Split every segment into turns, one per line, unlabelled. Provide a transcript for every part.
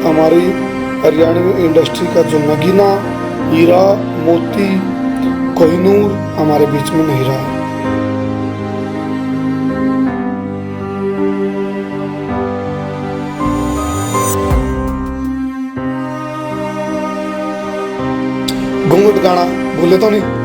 हमारी हरियाणवी इंडस्ट्री का जो नगीना, हीरा, मोती, कोहिनूर हमारे बीच में नहीं रहा। घूंघट गाना भूले तो नहीं।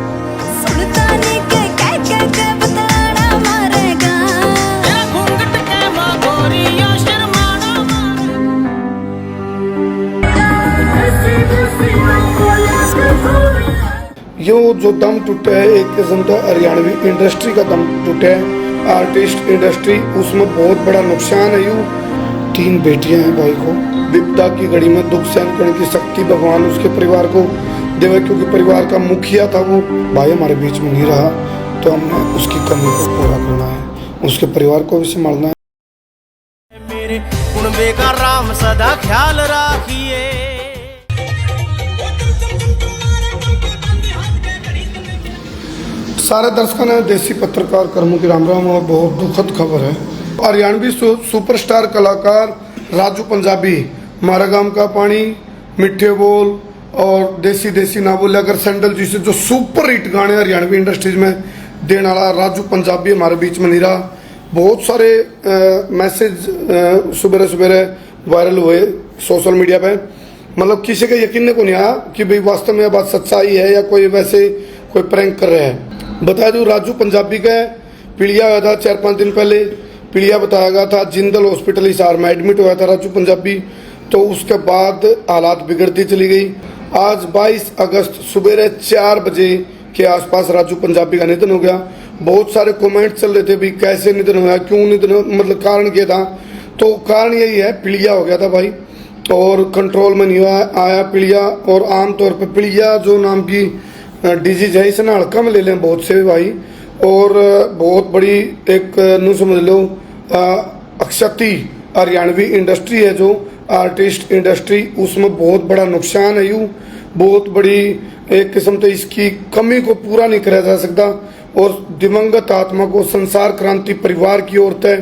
यो जो दम टूटा है एक किस्म का हरियाणवी इंडस्ट्री का दम टूटा है, आर्टिस्ट इंडस्ट्री, उसमें बहुत बड़ा नुकसान है। यूँ 3 बेटियां हैं भाई को, विपदा की घड़ी में दुख सहन करने की शक्ति भगवान उसके परिवार को देवे, क्योंकि परिवार का मुखिया था वो भाई हमारे बीच में नहीं रहा, तो हमने उसकी कमी को पूरा करना है, उसके परिवार को भी संभालना है।
मेरे कुनबे का राम सदा ख्याल राखिए।
सारे दर्शकों ने देसी पत्रकार कर्मों की राम राम। और बहुत दुखद खबर है, हरियाणवी सुपरस्टार कलाकार राजू पंजाबी, मारा गाम का पानी, मिठे बोल और देसी देसी ना बोले अगर सैंडल जी से जो सुपर हिट गाने हरियाणवी इंडस्ट्रीज में देने वाला राजू पंजाबी हमारे बीच में नहीं रहा। बहुत सारे मैसेज सुबह सुबह वायरल हुए सोशल मीडिया पे, मतलब किसी का यकीन को नहीं आया कि भाई वास्तव में बात सच्चाई है या कोई वैसे कोई प्रैंक कर रहा है। बता दूं राजू पंजाबी का पीलिया हुआ था 4-5 दिन पहले, पीलिया बताया गया था, जिंदल हॉस्पिटल हिसार में एडमिट हुआ था राजू पंजाबी। तो उसके बाद हालात बिगड़ती चली गई। आज 22 अगस्त सुबह 4 बजे के आसपास राजू पंजाबी का निधन हो गया। बहुत सारे कमेंट चल रहे थे भी कैसे निधन हुआ, क्यों निधन, मतलब कारण क्या था। तो कारण यही है, पीलिया हो गया था भाई और कंट्रोल में नहीं आया पीलिया। और आमतौर पर पीलिया जो नाम की डिजीज है, इसे ना हल्का में ले लें बहुत से भाई, और बहुत बड़ी एक नू समझ लो अक्षति हरियाणवी इंडस्ट्री है जो आर्टिस्ट इंडस्ट्री, उसमें बहुत बड़ा नुकसान है। यूँ बहुत बड़ी एक किस्म से इसकी कमी को पूरा नहीं करा जा सकता। और दिवंगत आत्मा को संसार क्रांति परिवार की ओर से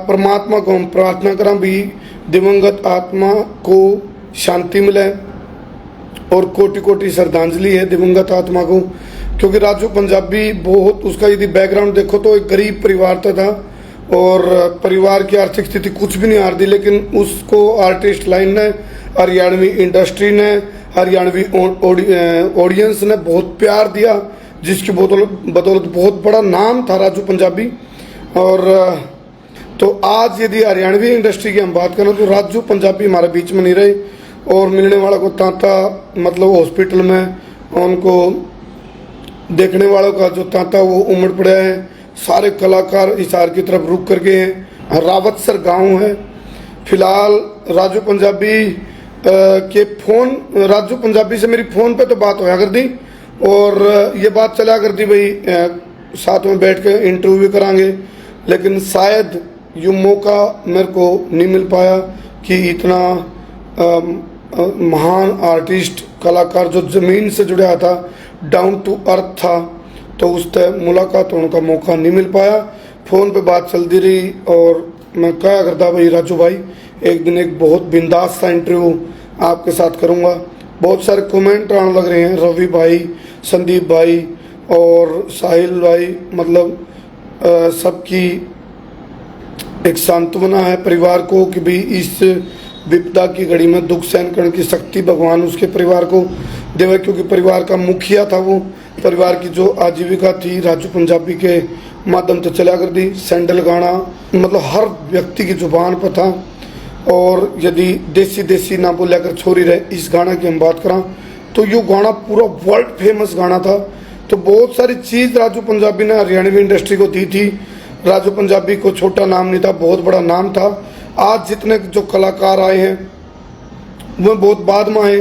परमात्मा को हम प्रार्थना करें भी दिवंगत आत्मा को शांति मिले और कोटि कोटि श्रद्धांजलि है दिवंगत आत्मा को। क्योंकि राजू पंजाबी बहुत, उसका यदि बैकग्राउंड देखो तो एक गरीब परिवार था और परिवार की आर्थिक स्थिति कुछ भी नहीं हार दी, लेकिन उसको आर्टिस्ट लाइन ने, हरियाणवी इंडस्ट्री ने, हरियाणवी ऑडियंस ने बहुत प्यार दिया, जिसकी बदौलत बहुत बड़ा नाम था राजू पंजाबी। और तो आज यदि हरियाणवी इंडस्ट्री की हम बात करें तो राजू पंजाबी हमारे बीच में नहीं रहे और मिलने वाला को तांता, मतलब हॉस्पिटल में उनको देखने वालों का जो तांता वो उमड़ पड़ा है। सारे कलाकार हिसार की तरफ रुक कर गए हैं। रावतसर गांव है। फिलहाल राजू पंजाबी के फोन, राजू पंजाबी से मेरी फोन पे तो बात होया कर दी और ये बात चला कर दी भाई साथ में बैठ के इंटरव्यू भी करांगे, लेकिन शायद ये मौका मेरे को नहीं मिल पाया कि इतना महान आर्टिस्ट कलाकार जो ज़मीन से जुड़ा था, डाउन टू अर्थ था, तो उससे मुलाकात होने का मौका नहीं मिल पाया। फ़ोन पे बात चलती रही और मैं क्या करता भाई राजू भाई एक दिन एक बहुत बिंदास सा इंटरव्यू आपके साथ करूँगा। बहुत सारे कमेंट आने लग रहे हैं, रवि भाई, संदीप भाई और साहिल भाई, मतलब सबकी एक सांत्वना है परिवार को कि भाई इस विपदा की घड़ी में दुख सहन करने की शक्ति भगवान उसके परिवार को देवे, क्योंकि परिवार का मुखिया था वो, परिवार की जो आजीविका थी राजू पंजाबी के माध्यम से चला कर दी। सैंडल गाना मतलब हर व्यक्ति की जुबान पर था। और यदि देसी देसी ना बोलिया कर छोरी रहे, इस गाना की हम बात करें तो ये गाना पूरा वर्ल्ड फेमस गाना था। तो बहुत सारी चीज़ राजू पंजाबी ने हरियाणवी इंडस्ट्री को दी थी। राजू पंजाबी को छोटा नाम नहीं था, बहुत बड़ा नाम था। आज जितने जो कलाकार आए हैं वो बहुत बाद में आए।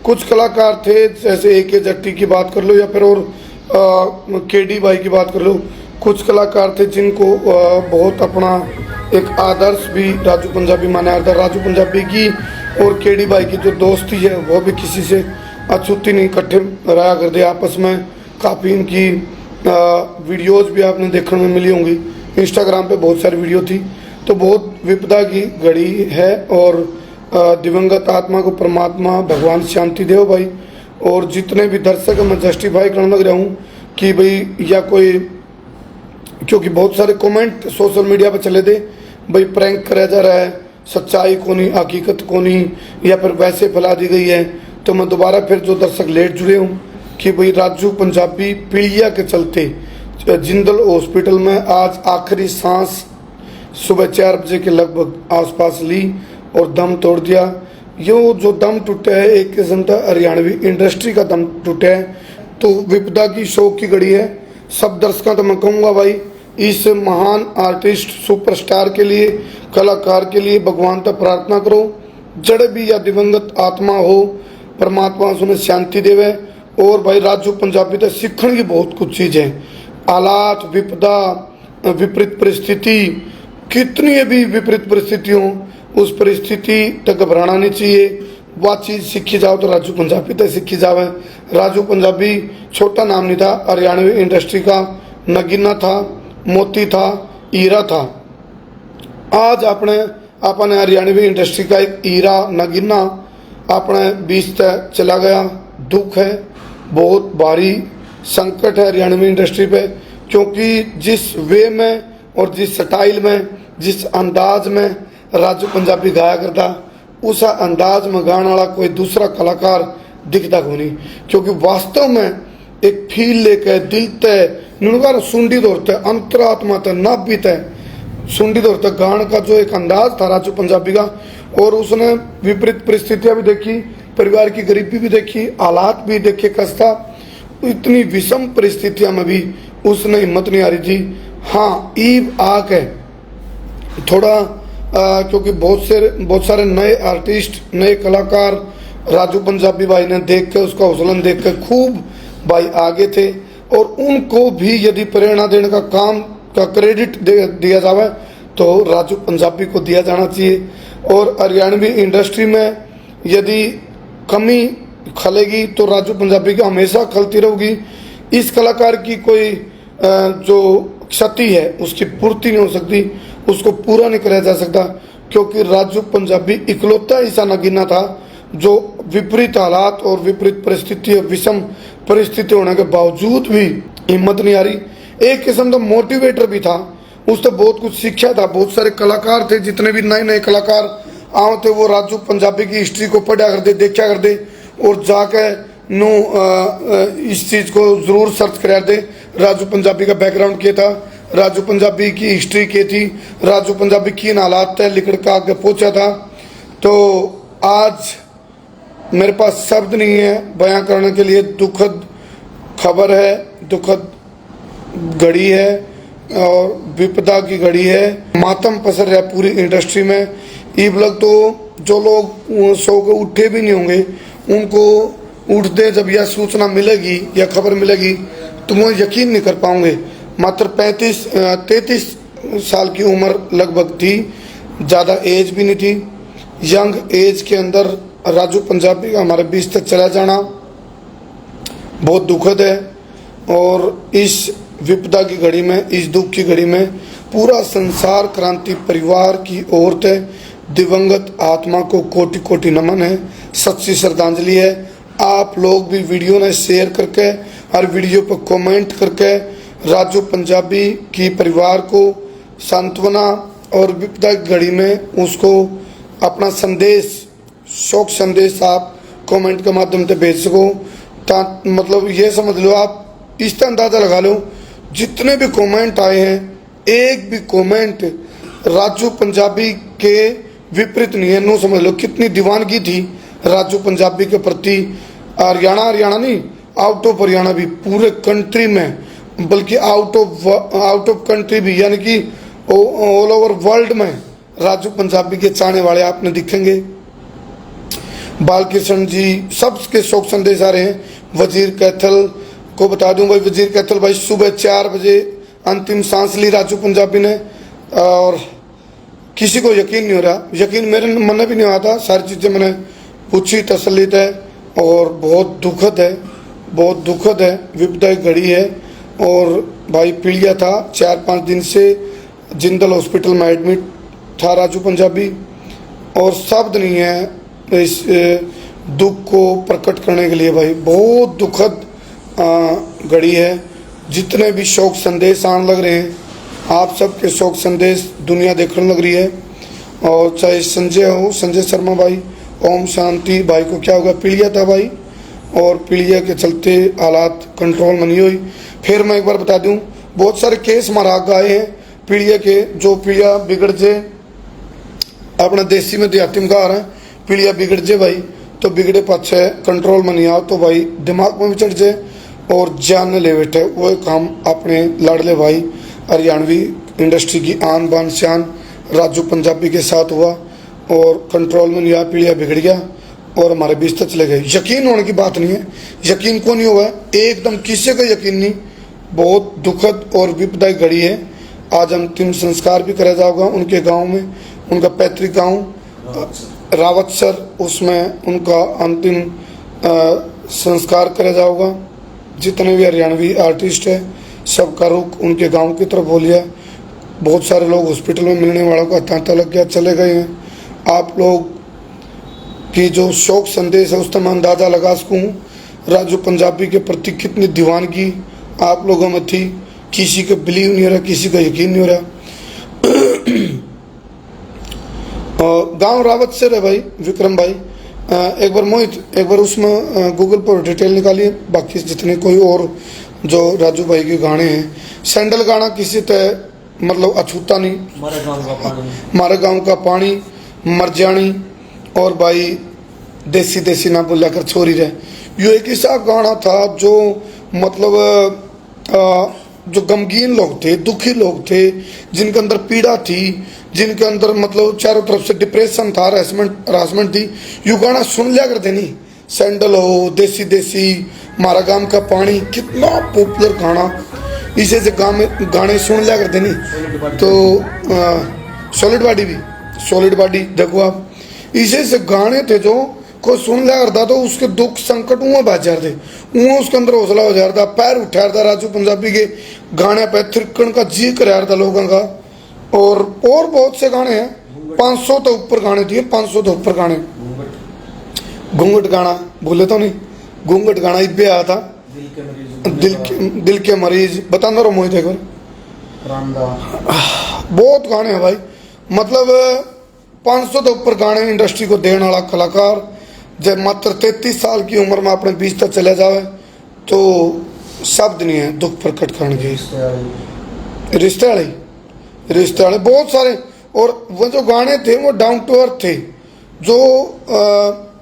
कुछ कलाकार थे जैसे ए.के. जट्टी की बात कर लो या फिर और के.डी. भाई की बात कर लो, कुछ कलाकार थे जिनको बहुत अपना एक आदर्श भी राजू पंजाबी माना जाता है। राजू पंजाबी की और के.डी. भाई की जो दोस्ती है वो भी किसी से अछूती नहीं, इकट्ठे रहा करते आपस में। काफ़ी इनकी वीडियोज़ भी आपने देखने में मिली होंगी। इंस्टाग्राम पे बहुत सारी वीडियो थी। तो बहुत विपदा की घड़ी है और दिवंगत आत्मा को परमात्मा भगवान शांति देव भाई। और जितने भी दर्शक मैं जस्टिफाई करने लग रहा हूँ कि भाई या कोई, क्योंकि बहुत सारे कमेंट सोशल मीडिया पर चले थे भाई प्रैंक करा जा रहा है, सच्चाई को नहीं, हकीकत को नहीं, या फिर वैसे फैला दी गई है। तो मैं दोबारा फिर जो दर्शक लेट जुड़े हूँ कि भाई राजू पंजाबी पीलिया के चलते जिंदल हॉस्पिटल में आज आखिरी सांस सुबह 4 बजे के लगभग आसपास ली और दम तोड़ दिया। यो जो दम टूटा है एक किस्म का हरियाणवी इंडस्ट्री का दम टूटा है। तो विपदा की शोक की घड़ी है। सब दर्शकों तो मैं कहूँगा भाई इस महान आर्टिस्ट सुपरस्टार के लिए, कलाकार के लिए भगवान तक प्रार्थना करो, जड़ भी या दिवंगत आत्मा हो परमात्मा उन्हें शांति देवे। और भाई राजू पंजाबी तो सीखने की बहुत कुछ चीज़ है। हालात, विपदा, विपरीत परिस्थिति, कितनी भी विपरीत परिस्थिति हो उस परिस्थिति तक घबराना नहीं चाहिए। वह चीज़ सीखी जाओ तो राजू पंजाबी तक सीखी जावे। राजू पंजाबी छोटा नाम नहीं था, हरियाणवी इंडस्ट्री का नगीना था, मोती था, हीरा था। आज अपने हरियाणवी इंडस्ट्री का एक हीरा नगीना अपने बीच तक चला गया। दुख है, बहुत भारी संकट है हरियाणवी इंडस्ट्री पे, क्योंकि जिस वे में और जिस स्टाइल में, जिस अंदाज में राजू पंजाबी गाया करता, उस अंदाज में गाने वाला कोई दूसरा कलाकार दिखता को नहीं। क्योंकि वास्तव में एक फील लेकर दिल तय नुनगा सुंडी दौड़ते अंतरात्मा तय नाभि तय सुंडी दौड़ते गान का जो एक अंदाज था राजू पंजाबी का। और उसने विपरीत परिस्थितियां भी देखी, परिवार की गरीबी भी देखी, हालात भी देखे कस्ता। इतनी विषम परिस्थितियों में भी उसने हिम्मत नहीं आ रही थी। हाँ, ईब आके थोड़ा क्योंकि बहुत सारे नए आर्टिस्ट, नए कलाकार राजू पंजाबी भाई ने देख के, उसका हौसला देख के खूब भाई आगे थे। और उनको भी यदि प्रेरणा देने का काम का क्रेडिट दिया जावे तो राजू पंजाबी को दिया जाना चाहिए। और हरियाणवी इंडस्ट्री में यदि कमी खलेगी तो राजू पंजाबी की हमेशा खलती रहेगी। इस कलाकार की कोई जो क्षति है उसकी पूर्ति नहीं हो सकती, उसको पूरा नहीं कराया जा सकता। क्योंकि राजू पंजाबी इकलौता ऐसा नगीना था जो विपरीत हालात और विपरीत परिस्थिति और विषम परिस्थिति होने के बावजूद भी हिम्मत नहीं आ रही। एक किस्म का मोटिवेटर भी था, उसने बहुत कुछ सीखा था। बहुत सारे कलाकार थे, जितने भी नए नए कलाकार आए थे वो राजू पंजाबी की हिस्ट्री को पढ़ा करते, देखा करते और जाके इस चीज़ को ज़रूर सर्च करा दे राजू पंजाबी का बैकग्राउंड क्या था, राजू पंजाबी की हिस्ट्री क्या थी, राजू पंजाबी किन हालात तय लिखड़ का आगे पहुँचा था। तो आज मेरे पास शब्द नहीं है बयां करने के लिए। दुखद खबर है, दुखद घड़ी है और विपदा की घड़ी है। मातम पसर रहा है पूरी इंडस्ट्री में। ईब लग तो जो लोग सो के उठे भी नहीं होंगे, उनको उठते जब यह सूचना मिलेगी या खबर मिलेगी तो वो यकीन नहीं कर पाओगे। मात्र 33 साल की उम्र लगभग थी, ज़्यादा एज भी नहीं थी। यंग एज के अंदर राजू पंजाबी का हमारे बीच तक चला जाना बहुत दुखद है। और इस विपदा की घड़ी में, इस दुख की घड़ी में पूरा संसार क्रांति परिवार की ओर है। दिवंगत आत्मा को कोटि कोटि नमन है, सच्ची श्रद्धांजलि है। आप लोग भी वीडियो ने शेयर करके, हर वीडियो पर कमेंट करके राजू पंजाबी की परिवार को सांत्वना और विपदा की घड़ी में उसको अपना संदेश, शोक संदेश आप कमेंट के माध्यम से भेज सको। मतलब ये समझ लो, आप इसका अंदाज़ा लगा लो, जितने भी कमेंट आए हैं एक भी कमेंट राजू पंजाबी के विपरीत नहीं है। नो समझ लो कितनी दीवानगी थी राजू पंजाबी के प्रति। हरियाणा नहीं, आउट ऑफ हरियाणा भी, पूरे कंट्री में, बल्कि आउट ऑफ कंट्री भी, यानी कि ऑल ओवर वर्ल्ड में राजू पंजाबी के चाहने वाले आपने दिखेंगे। बालकृष्ण जी सबके शोक संदेश आ रहे हैं। वजीर कैथल को बता दूं भाई, वजीर कैथल भाई सुबह 4 बजे अंतिम सांस ली राजू पंजाबी ने। और किसी को यकीन नहीं हो रहा, यकीन मेरे मन में भी नहीं आता। सारी चीज़ें मैंने पूछी, तसल्लीत है और बहुत दुखद है, बहुत दुखद है। विपदा की घड़ी है और भाई पीड़िया था 4-5 दिन से जिंदल हॉस्पिटल में एडमिट था राजू पंजाबी, और शब्द नहीं है इस दुख को प्रकट करने के लिए भाई। बहुत दुखद घड़ी है। जितने भी शोक संदेश आने लग रहे हैं, आप सबके शोक संदेश दुनिया देखने लग रही है। और चाहे संजय हो, संजय शर्मा भाई, ओम शांति भाई को क्या होगा, पीलिया था भाई, और पीलिया के चलते हालात कंट्रोल में नहीं हुई। फिर मैं एक बार बता दूं, बहुत सारे केस महाराज आए हैं पीलिया के, जो पीलिया बिगड़ जे, अपना देसी में देहाती में कहा रहे हैं, पीलिया बिगड़ जे भाई तो बिगड़े पाछे कंट्रोल में नहीं आओ तो भाई दिमाग में भी चढ़ जाए और जान ले बैठे। वो काम अपने लाडले भाई हरियाणवी इंडस्ट्री की आन बान शान राजू पंजाबी के साथ हुआ, और कंट्रोल में नहीं आया, पीलिया बिगड़ गया और हमारे बिस्तर चले गए। यकीन होने की बात नहीं है, यकीन को नहीं हुआ है, एकदम किसी का यकीन नहीं। बहुत दुखद और विपदायी घड़ी है। आज अंतिम संस्कार भी करा जाएगा उनके गांव में, उनका पैतृक गांव रावतसर, उसमें उनका अंतिम संस्कार करा जाएगा। जितने भी हरियाणवी आर्टिस्ट है सबका रुख उनके गांव की तरफ हो लिया। बहुत सारे लोग हॉस्पिटल में मिलने वालों का तांता लग गया, चले गए हैं। आप लोग की जो शोक संदेश है उससे मैं अंदाज़ा लगा सकूँ राजू पंजाबी के प्रति कितनी दीवानगी आप लोगों में थी। किसी का बिलीव नहीं हो रहा, किसी का यकीन नहीं हो रहा। गांव रावत से है भाई विक्रम भाई। एक बार मोहित, एक बार उसमें गूगल पर डिटेल निकालिए। बाकी जितने कोई और जो राजू भाई के गाने हैं, सैंडल गाना किसी तरह मतलब अछूता नहीं, हमारे गांव का पानी, मरजानी, और भाई देसी देसी ना बोला कर छोरी रहे। यो एक ऐसा गाना था जो मतलब जो गमगीन लोग थे, दुखी लोग थे, जिनके अंदर पीड़ा थी, जिनके अंदर मतलब चारों तरफ से डिप्रेशन था, हरासमेंट थी, यू गाना सुन लिया करते नहीं। सैंडल हो, देसी देसी, मारा गांव का पानी, कितना पॉपुलर गाना, इसे से गाने सुन लिया करते नहीं। तो सॉलिड बॉडी देखो आप, इसे से गाने थे जो को सुन लिया करता तो उसके दुख संकट वो बाज जाते, वो उसके अंदर हौसला हो जाता, पैर उठा था राजू पंजाबी के गाने पे, थिरकन का जी कर था लोगों का। और बहुत से गाने हैं, 500 तो ऊपर गाने दिए, 500 तो ऊपर गाने। घूंघट गाना भूले तो नहीं, घूंघट गाना इब्बे आया था, दिल के मरीज, बताना रहो मोहित एक बार। बहुत गाने हैं भाई, मतलब 500 तो ऊपर गाने इंडस्ट्री को देने वाला कलाकार जब मात्र 33 साल की उम्र में अपने बीच तक चले जावे तो शब्द नहीं है दुख प्रकट करने के। रिश्ते वाले बहुत सारे, और वो जो गाने थे वो डाउन टू अर्थ थे, जो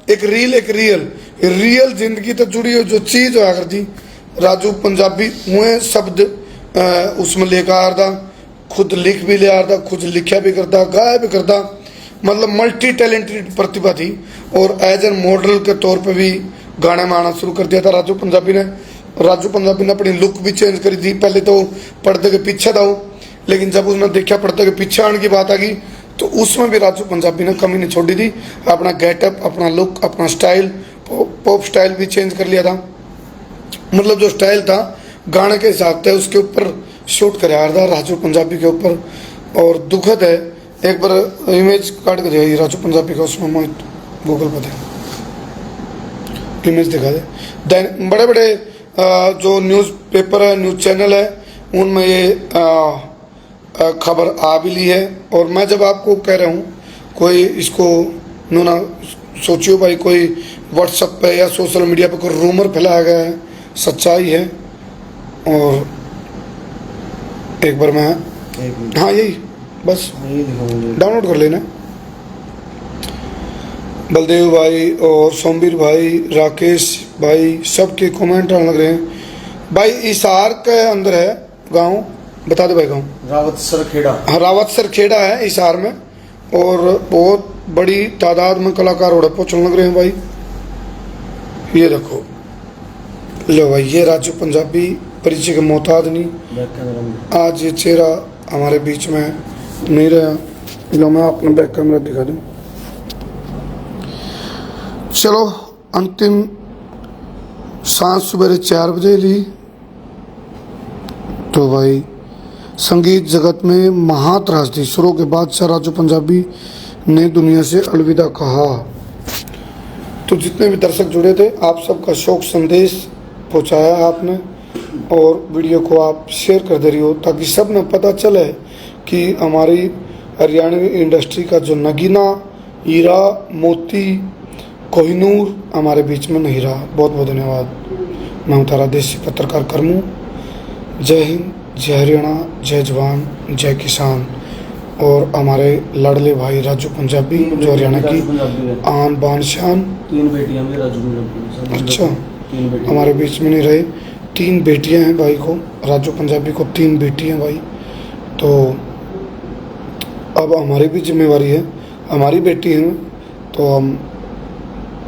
एक रियल जिंदगी तो जुड़ी हुई जो चीज़ होया करती, राजू पंजाबी हुए शब्द उसमें लेकर आ रहा, खुद लिख भी ले आ रहा, खुद लिखा भी करता, गाया भी करता, मतलब मल्टी टैलेंटेड प्रतिभा थी। और एज एन मॉडल के तौर पे भी गाने में आना शुरू कर दिया था राजू पंजाबी ने अपनी लुक भी चेंज करी थी। पहले तो पर्दे के पीछे था वो, लेकिन जब उसने देखा पर्दे के पीछे आने की बात आ गई तो उसमें भी राजू पंजाबी ने कमी नहीं छोड़ी थी। अपना गेटअप, अपना लुक, अपना स्टाइल, पॉप स्टाइल भी चेंज कर लिया था। मतलब जो स्टाइल था गाने के हिसाब से उसके ऊपर शूट कराया था राजू पंजाबी के ऊपर। और दुखद है, एक बार इमेज काट के दिखाई राजू पंजाबी का, उसमें मोहित गूगल पर इमेज दिखा दे। बड़े बड़े जो न्यूज़ पेपर है, न्यूज़ चैनल है, उनमें ये खबर आ भी ली है। और मैं जब आपको कह रहा हूँ, कोई इसको ना सोचियो भाई, कोई व्हाट्सएप पे या सोशल मीडिया पे कोई रूमर फैलाया गया है, सच्चाई है। और एक बार मैं हाँ यही बस डाउनलोड कर लेना। बलदेव भाई और सोमवीर भाई, राकेश भाई, सबके कमेंट आने लग रहे हैं। भाई हिसार के अंदर है गांव, बता दे भाई गांव।
रावतसर खेड़ा।
हाँ रावतसर खेड़ा है हिसार में, और बहुत बड़ी तादाद में कलाकार उड़े पहुँचने लग रहे हैं भाई। ये देखो, लो भाई, ये राजू पंजाबी परिचय के मोहताज नहीं। आज ये चेहरा हमारे बीच में नहीं रहा। लो मैं अपना बैक कैमरा दिखा दूँ। चलो, अंतिम सांस सवेरे 4 बजे ली तो भाई संगीत जगत में महात्रासदी, सुरों के बादशाह राजू पंजाबी ने दुनिया से अलविदा कहा। तो जितने भी दर्शक जुड़े थे, आप सबका शोक संदेश पहुंचाया आपने और वीडियो को आप शेयर कर दे रही हो, ताकि सब ने पता चले कि हमारी हरियाणवी इंडस्ट्री का जो नगीना हीरा मोती कोहिनूर हमारे बीच में नहीं रहा। बहुत बहुत धन्यवाद। मैं हूँ तारा देसी पत्रकार करमू। जय हिंद, जय हरियाणा, जय जवान, जय किसान। और हमारे लाडले भाई राजू पंजाबी जो हरियाणा की आन बान शान।
3 बेटियां भी राजू पंजाबी।
अच्छा,
3 बेटियां
हमारे बीच में नहीं रहे। 3 बेटियां हैं भाई को, राजू पंजाबी को 3 बेटी हैं भाई। तो अब हमारी भी जिम्मेवारी है, हमारी बेटी है, तो हम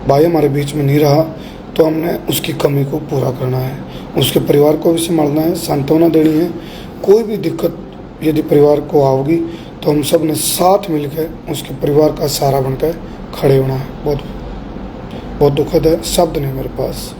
भाई हमारे बीच में नहीं रहा, तो हमने उसकी कमी को पूरा करना है, उसके परिवार को भी संभालना है, सांत्वना देनी है। कोई भी दिक्कत यदि परिवार को आओगी तो हम सब ने साथ मिलकर उसके परिवार का सहारा बनकर खड़े होना है। बहुत बहुत दुखद है, शब्द नहीं मेरे पास।